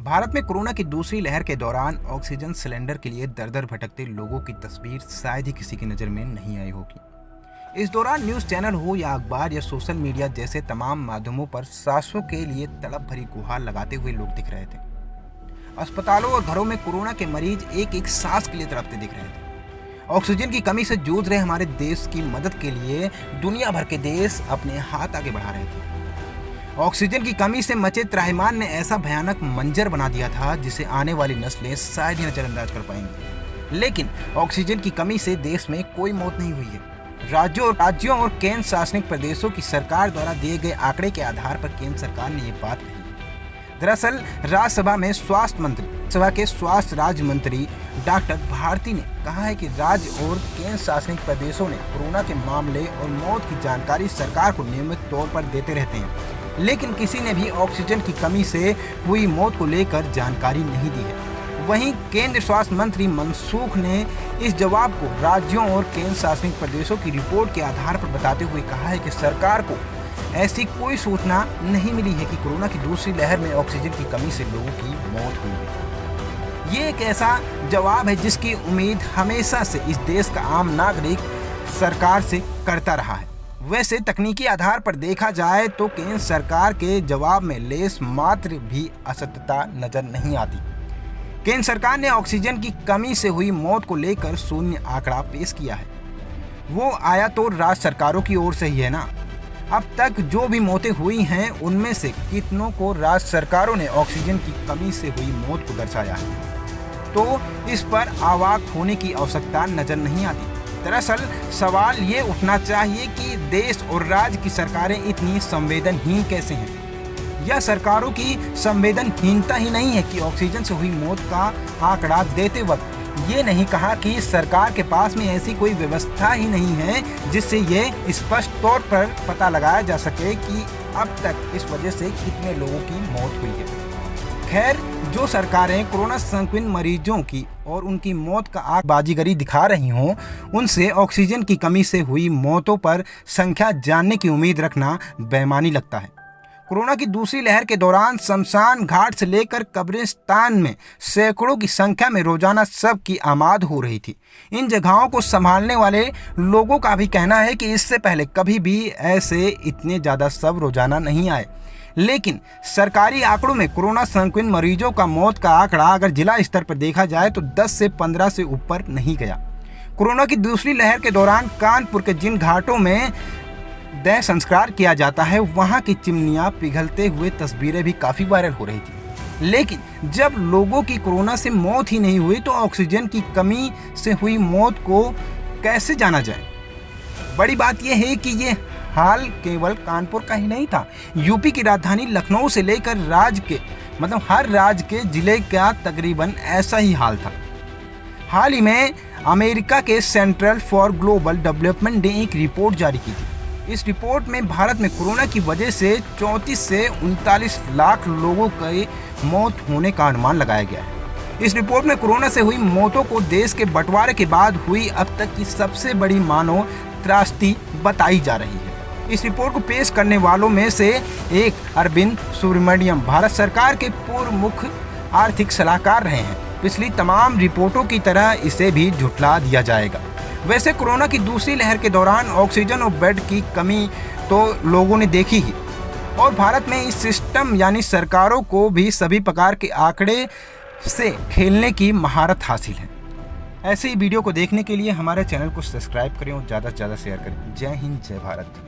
भारत में कोरोना की दूसरी लहर के दौरान ऑक्सीजन सिलेंडर के लिए दर-दर भटकते लोगों की तस्वीर शायद ही किसी की नज़र में नहीं आई होगी। इस दौरान न्यूज़ चैनल हो या अखबार या सोशल मीडिया जैसे तमाम माध्यमों पर सांसों के लिए तड़प भरी गुहार लगाते हुए लोग दिख रहे थे। अस्पतालों और घरों में कोरोना के मरीज एक एक सांस के लिए तड़पते दिख रहे थे। ऑक्सीजन की कमी से जूझ रहे हमारे देश की मदद के लिए दुनिया भर के देश अपने हाथ आगे बढ़ा रहे थे। ऑक्सीजन की कमी से मचे त्राहिमाम ने ऐसा भयानक मंजर बना दिया था जिसे आने वाली नस्लें शायद ही नजरअंदाज कर पाएंगी। लेकिन ऑक्सीजन की कमी से देश में कोई मौत नहीं हुई है। राज्यों और केंद्र शासित प्रदेशों की सरकार द्वारा दिए गए आंकड़े के आधार पर केंद्र सरकार ने ये बात कही। दरअसल राज्यसभा में स्वास्थ्य राज्य मंत्री डॉक्टर भारती ने कहा है कि राज्य और केंद्र शासित प्रदेशों ने कोरोना के मामले और मौत की जानकारी सरकार को नियमित तौर पर देते रहते हैं, लेकिन किसी ने भी ऑक्सीजन की कमी से हुई मौत को लेकर जानकारी नहीं दी है। वहीं केंद्रीय स्वास्थ्य मंत्री मनसुख ने इस जवाब को राज्यों और केंद्र शासित प्रदेशों की रिपोर्ट के आधार पर बताते हुए कहा है कि सरकार को ऐसी कोई सूचना नहीं मिली है कि कोरोना की दूसरी लहर में ऑक्सीजन की कमी से लोगों की मौत हुई है। ये एक ऐसा जवाब है जिसकी उम्मीद हमेशा से इस देश का आम नागरिक सरकार से करता रहा है। वैसे तकनीकी आधार पर देखा जाए तो केंद्र सरकार के जवाब में लेस मात्र भी असत्यता नजर नहीं आती। केंद्र सरकार ने ऑक्सीजन की कमी से हुई मौत को लेकर शून्य आंकड़ा पेश किया है। वो आया तो राज्य सरकारों की ओर से ही है ना। अब तक जो भी मौतें हुई हैं उनमें से कितनों को राज्य सरकारों ने ऑक्सीजन की कमी से हुई मौत को दर्शाया है, तो इस पर अवाक होने की आवश्यकता नजर नहीं आती। दरअसल सवाल ये उठना चाहिए कि देश और राज्य की सरकारें इतनी संवेदनहीन कैसे हैं। यह सरकारों की संवेदनहीनता ही नहीं है कि ऑक्सीजन से हुई मौत का आंकड़ा देते वक्त ये नहीं कहा कि सरकार के पास में ऐसी कोई व्यवस्था ही नहीं है जिससे ये स्पष्ट तौर पर पता लगाया जा सके कि अब तक इस वजह से कितने लोगों की मौत हुई है। खैर, जो सरकारें कोरोना संक्रमित मरीजों की और उनकी मौत का आगबाजीगरी दिखा रही हों, उनसे ऑक्सीजन की कमी से हुई मौतों पर संख्या जानने की उम्मीद रखना बेईमानी लगता है। कोरोना की दूसरी लहर के दौरान शमशान घाट से लेकर कब्रिस्तान में सैकड़ों की संख्या में रोजाना शव की आमाद हो रही थी। इन जगहों को संभालने वाले लोगों का भी कहना है कि इससे पहले कभी भी ऐसे इतने ज़्यादा शव रोजाना नहीं आए। लेकिन सरकारी आंकड़ों में कोरोना संक्रमित मरीजों का मौत का आंकड़ा अगर जिला स्तर पर देखा जाए तो 10 से 15 से ऊपर नहीं गया। कोरोना की दूसरी लहर के दौरान कानपुर के जिन घाटों में देह संस्कार किया जाता है, वहां की चिमनियां पिघलते हुए तस्वीरें भी काफी वायरल हो रही थी। लेकिन जब लोगों की कोरोना से मौत ही नहीं हुई तो ऑक्सीजन की कमी से हुई मौत को कैसे जाना जाए। बड़ी बात यह है कि ये हाल केवल कानपुर का ही नहीं था। यूपी की राजधानी लखनऊ से लेकर हर राज्य के जिले का तकरीबन ऐसा ही हाल था। हाल ही में अमेरिका के सेंट्रल फॉर ग्लोबल डेवलपमेंट ने एक रिपोर्ट जारी की थी। इस रिपोर्ट में भारत में कोरोना की वजह से 34 से 39 लाख लोगों की मौत होने का अनुमान लगाया गया है। इस रिपोर्ट में कोरोना से हुई मौतों को देश के बंटवारे के बाद हुई अब तक की सबसे बड़ी मानव त्रासदी बताई जा रही है। इस रिपोर्ट को पेश करने वालों में से एक अरविंद सुब्रमण्यम भारत सरकार के पूर्व मुख्य आर्थिक सलाहकार रहे हैं। पिछली तमाम रिपोर्टों की तरह इसे भी झुठला दिया जाएगा। वैसे कोरोना की दूसरी लहर के दौरान ऑक्सीजन और बेड की कमी तो लोगों ने देखी ही, और भारत में इस सिस्टम यानी सरकारों को भी सभी प्रकार के आंकड़े से खेलने की महारत हासिल है। ऐसे ही वीडियो को देखने के लिए हमारे चैनल को सब्सक्राइब करें और ज़्यादा से ज़्यादा शेयर करें। जय हिंद, जय भारत।